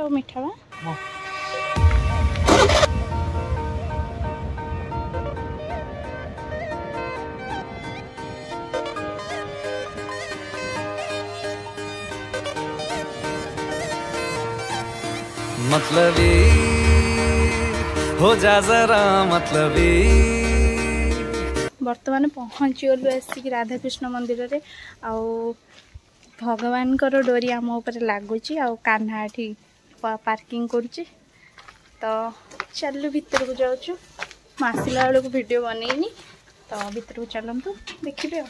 ଆଉ ମିଠା ବା मतलबी हो जा जरा मतलबी। बर्तमान पहुँची गलु आसिक राधाकृष्ण मंदिर रे आउ भगवान कर डोरी आम ऊपर लगुच कान्हा एठी पार्किंग करुच्ची तो चलु भीतर को जाऊँ आसला बेलू वीडियो बनईनी तो भीतर को चलतु देखिए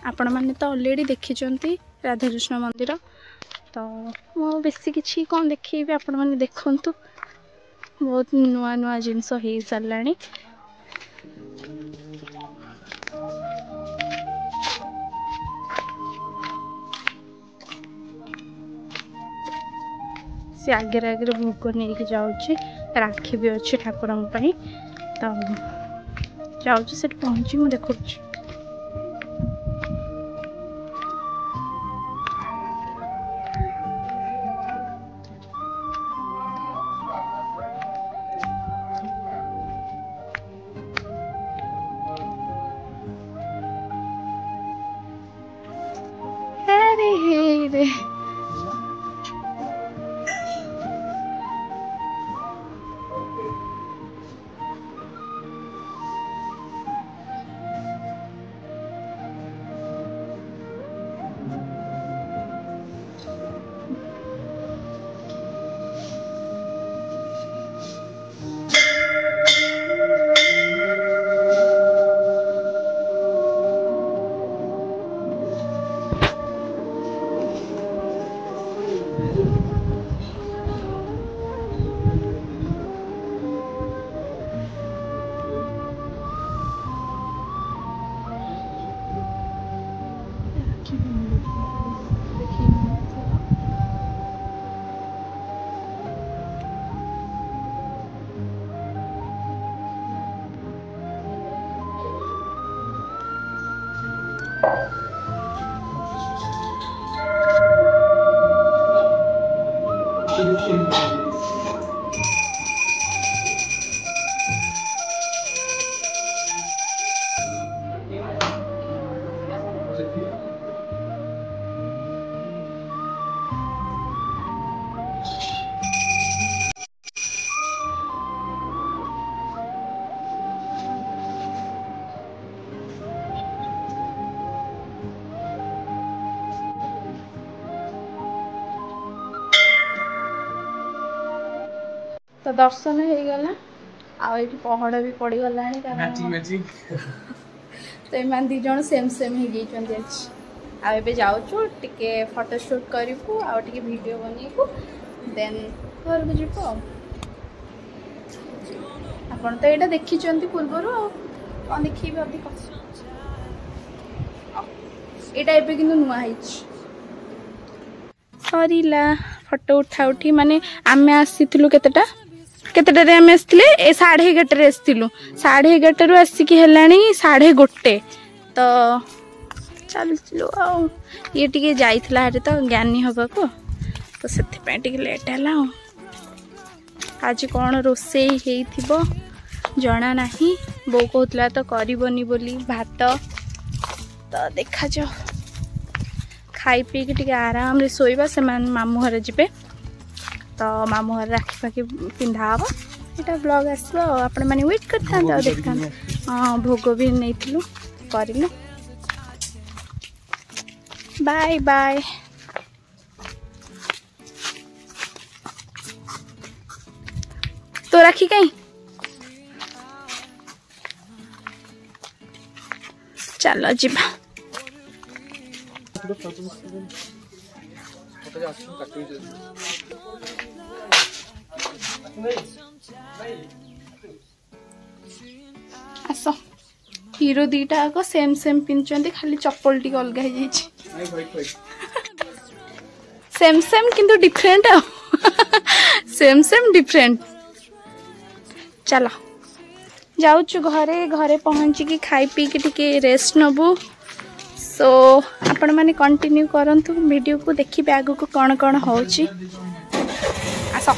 आपण मैंने तो ऑलरेडी देखी राधाकृष्ण मंदिर तो मु बेसी किसी कौन देखी आपण मैंने देखु बहुत नुआ नुआ जिनस हो सारा से आगे आगे भोग नहीं जाऊँगी राखी भी अच्छे ठाकुर तो जाऊँ से पहुँची मुझे देखु तो दर्शन हो गला आउ पहड़ भी पड़गला तो इन दी जन सेम सेम हो गई जाऊँ टिके फोटो शूट करूँ आउ टे वीडियो बनइबू देन घर को जीव आपन तो यहाँ देखी पूर्वर कौन देखी अधिक यहाँ एवं कि नुआ सरला फोटो उठा उठी माने आमे आसीथिलु केतेटा केतेटारे आमे आसीथिले 11:30 रे आसीथिलु 11:30 रु आसिकी हेलाणी 1:30 तो चलचिलु आ ये टिके जाइथिला हरे तो ज्ञानी हबा को तो सेति पे टिके लेट हला आज कोन रोसेई हेइथिबो जना नाही बो कहतला तो करिवनी बोली भात तो देखा जाओ खाई पी के आराम रे सोइबा से मामू घर जीवे तो मामू घर राखी फाखी पिंधा हम यहाँ ब्लॉग आसो आपण मैंने वेट करता देखता हाँ भोग भी नहीं करूँ बाय बाय तो राखी कहीं चलो जीवा आस हीरो दीटा आग सेम सेम पिंधुंट खाली चप्पल टी अलग हो सेम सेम किंतु डिफरेंट सेम सेम डिफरेंट चलो जाऊँ घरे घरे पहुँचिकी खाई पीकी टिके रेस्ट नबू। सो आपण मैंने कंटिन्यू करंतु वीडियो को देखिए आगु को कौन कौन होची। आस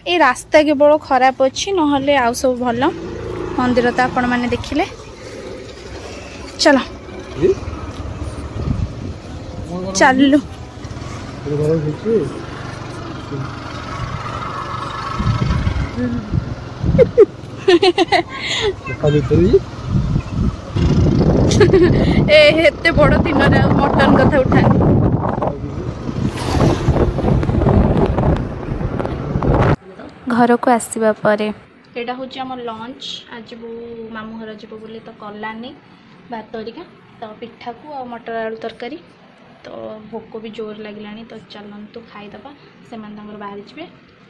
ए रास्ता केवल खराब अच्छी नहले आउ सब भल। मंदिर तो आपण मैंने देखिले। चलो चलू एते बड़ दिन मटन कथा उठा घर को आसवा पर यहाँ हूँ आम लंच। आज बो मामू घर जीव बोली तो कलानी भात हरिका तो पिठा को आ मटर आलू तरकारी। तो भोक भी जोर लगे तो चलतु खाईदे से बाहरी जी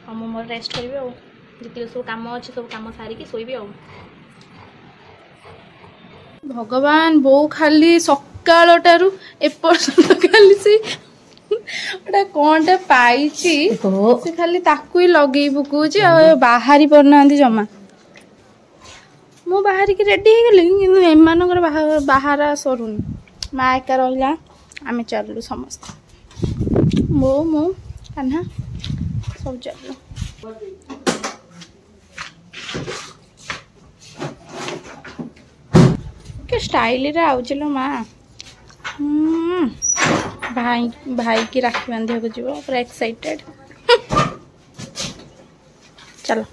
और मुझे मोर रेस्ट करी जी सब कम अच्छे सब कम सारिकी शोबी। भगवान बो खाली सकाळटारू एपर्यंत खाली से कौनटा पाई से खाली ताकू ही लगे पकाउची बाहरी पड़ना जमा। मु बाहर की रेडी हो गली कि एम बाहर सरुनी माँ एका रहा आम चलू समस्त मो मो कान्हा सब चलू। के स्टाइल रे आउचलो माँ भाई भाई की राखी बांधिया को जीव पूरा एक्साइटेड। चलो।